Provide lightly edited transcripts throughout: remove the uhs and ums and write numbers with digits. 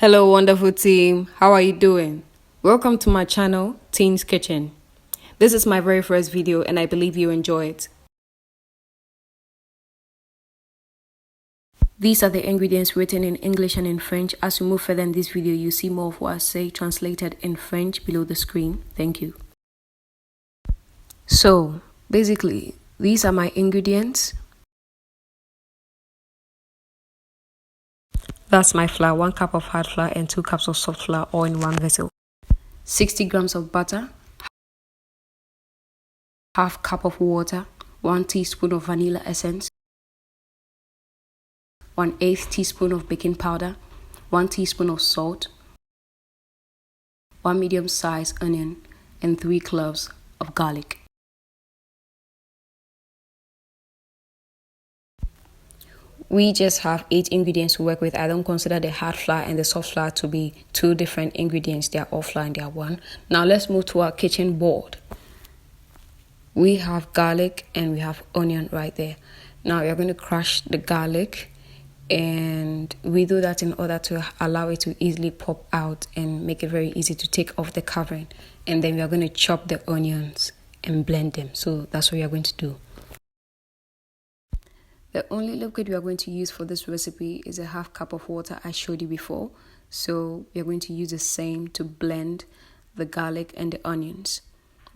Hello, wonderful team. How are you doing? Welcome to my channel, Teen's Kitchen. This is my very first video and I believe you enjoy it. These are the ingredients written in English and in French. As we move further in this video, you see more of what I say translated in French below the screen. Thank you. So, basically, these are my ingredients. That's my flour, 1 cup of hard flour and 2 cups of soft flour, all in one vessel. 60 grams of butter, half cup of water, 1 teaspoon of vanilla essence, 1/8 teaspoon of baking powder, 1 teaspoon of salt, 1 medium-sized onion, and 3 cloves of garlic. We just have 8 ingredients to work with. I don't consider the hard flour and the soft flour to be 2 different ingredients. They are all flour and they are one. Now let's move to our kitchen board. We have garlic and we have onion right there. Now we are going to crush the garlic, and we do that in order to allow it to easily pop out and make it very easy to take off the covering. And then we are going to chop the onions and blend them. So that's what we are going to do. The only liquid we are going to use for this recipe is a half cup of water I showed you before. So we are going to use the same to blend the garlic and the onions.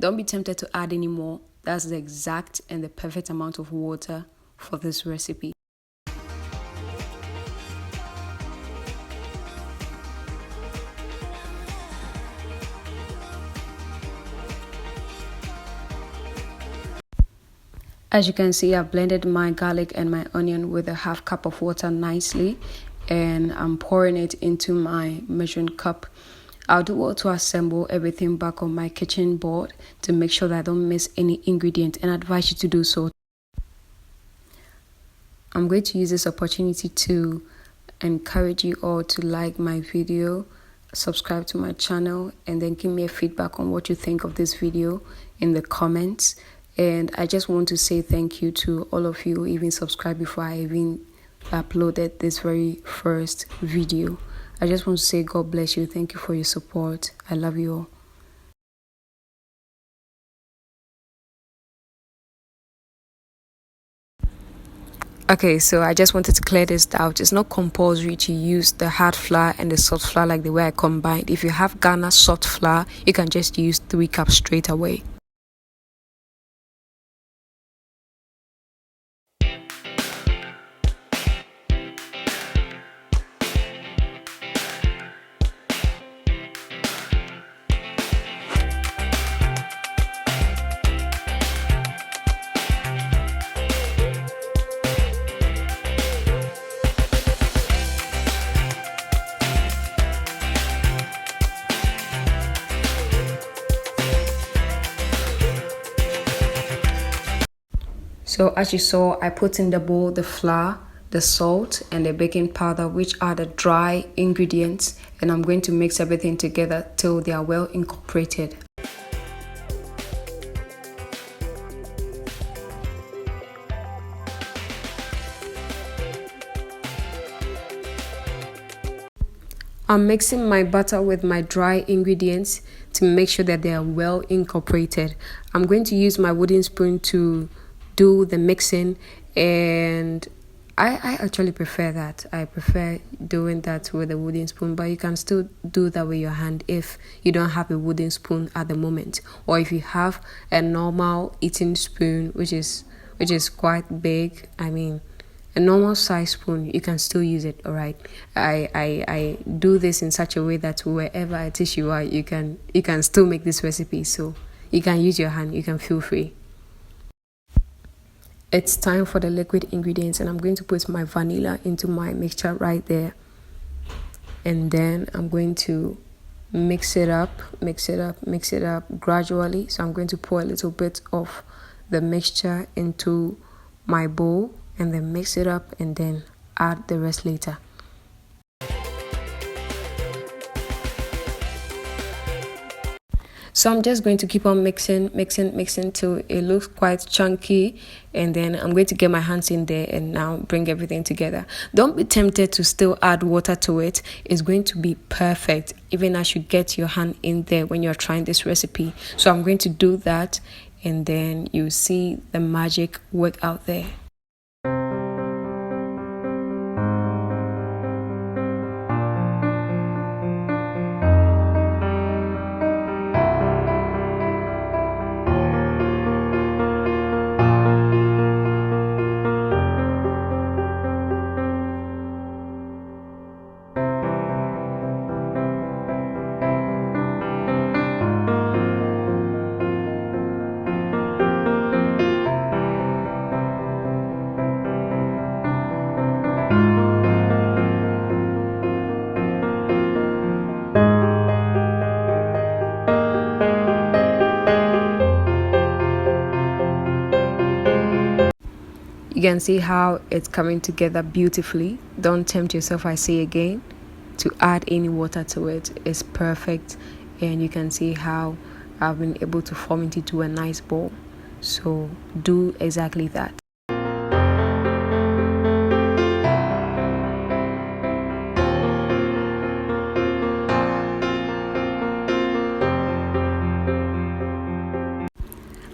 Don't be tempted to add any more. That's the exact and the perfect amount of water for this recipe. As you can see, I've blended my garlic and my onion with a half cup of water nicely, and I'm pouring it into my measuring cup. I'll do all to assemble everything back on my kitchen board to make sure that I don't miss any ingredient, and I advise you to do so. I'm going to use this opportunity to encourage you all to like my video, subscribe to my channel, and then give me a feedback on what you think of this video in the comments. And I just want to say thank you to all of you who even subscribed before I even uploaded this very first video. I just want to say God bless you. Thank you for your support. I love you all. Okay, so I just wanted to clear this out. It's not compulsory to use the hard flour and the soft flour like the way I combined. If you have Ghana soft flour, you can just use 3 cups straight away. So as you saw, I put in the bowl the flour, the salt, and the baking powder, which are the dry ingredients, and I'm going to mix everything together till they are well incorporated. I'm mixing my butter with my dry ingredients to make sure that they are well incorporated. I'm going to use my wooden spoon to do the mixing, and I actually prefer that. I prefer doing that with a wooden spoon, but you can still do that with your hand if you don't have a wooden spoon at the moment, or if you have a normal eating spoon which is quite big. I mean, a normal size spoon, you can still use it. All right, I do this in such a way that wherever it is you are, you can still make this recipe. So you can use your hand, you can feel free. It's time for the liquid ingredients, and I'm going to put my vanilla into my mixture right there, and then I'm going to mix it up gradually. So I'm going to pour a little bit of the mixture into my bowl and then mix it up, and then add the rest later. So I'm just going to keep on mixing till it looks quite chunky, and then I'm going to get my hands in there and now bring everything together. Don't be tempted to still add water to it. It's going to be perfect even as you get your hand in there when you're trying this recipe. So I'm going to do that, and then you see the magic work out there. You can see how it's coming together beautifully. Don't tempt yourself, I say again, to add any water to it. It's perfect, and you can see how I've been able to form it into a nice ball. So do exactly that.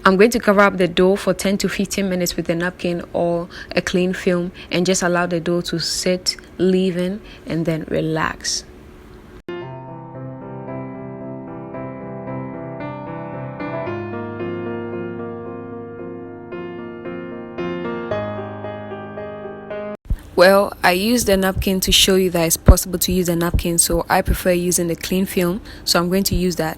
I'm going to cover up the dough for 10 to 15 minutes with a napkin or a clean film and just allow the dough to sit, leaven, and then relax. Well, I used the napkin to show you that it's possible to use a napkin, so I prefer using the clean film, so I'm going to use that.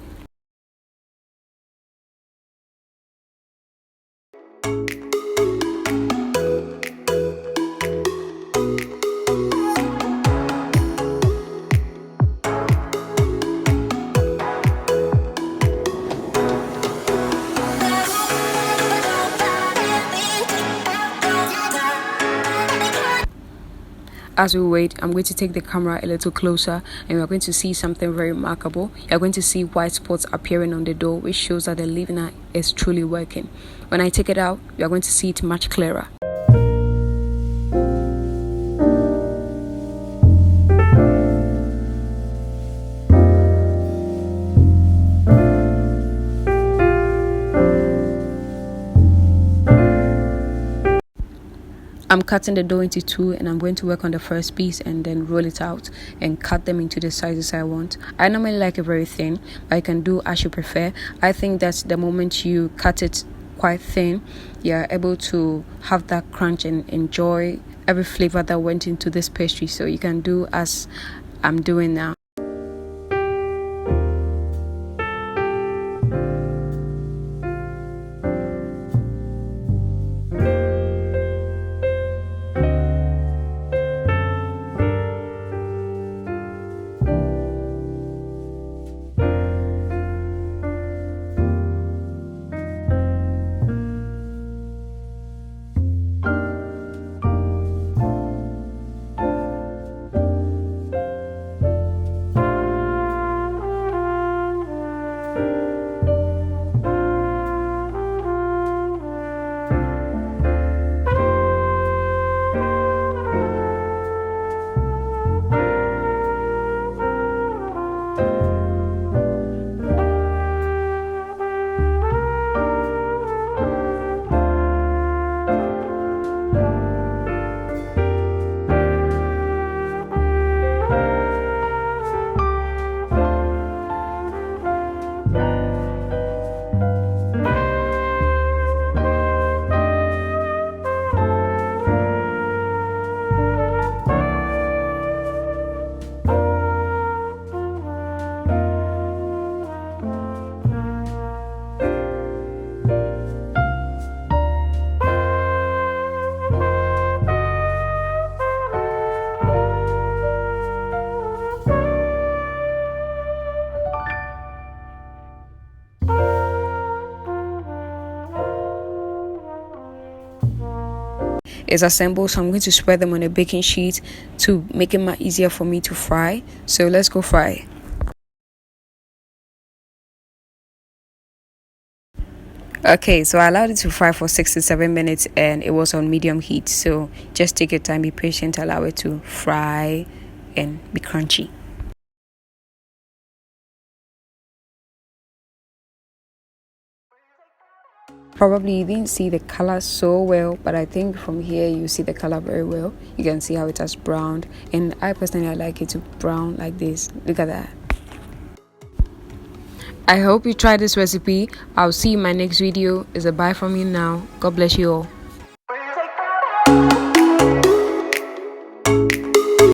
As we wait, I'm going to take the camera a little closer, and we're going to see something very remarkable. You're going to see white spots appearing on the dough, which shows that the leavener is truly working. When I take it out, you're going to see it much clearer. I'm cutting the dough into two, and I'm going to work on the first piece and then roll it out and cut them into the sizes I want. I normally like it very thin, but you can do as you prefer. I think that the moment you cut it quite thin, you're able to have that crunch and enjoy every flavor that went into this pastry. So you can do as I'm doing now. Is assembled, so I'm going to spread them on a baking sheet to make it much easier for me to fry. So let's go fry. Okay, so I allowed it to fry for 6 to 7 minutes and it was on medium heat. So just take your time, be patient, allow it to fry and be crunchy. Probably you didn't see the color so well, but I think from here you see the color very well. You can see how it has browned, and I personally like it to brown like this. Look at that. I hope you try this recipe. I'll see you in my next video. It's a bye from me now. God bless you all.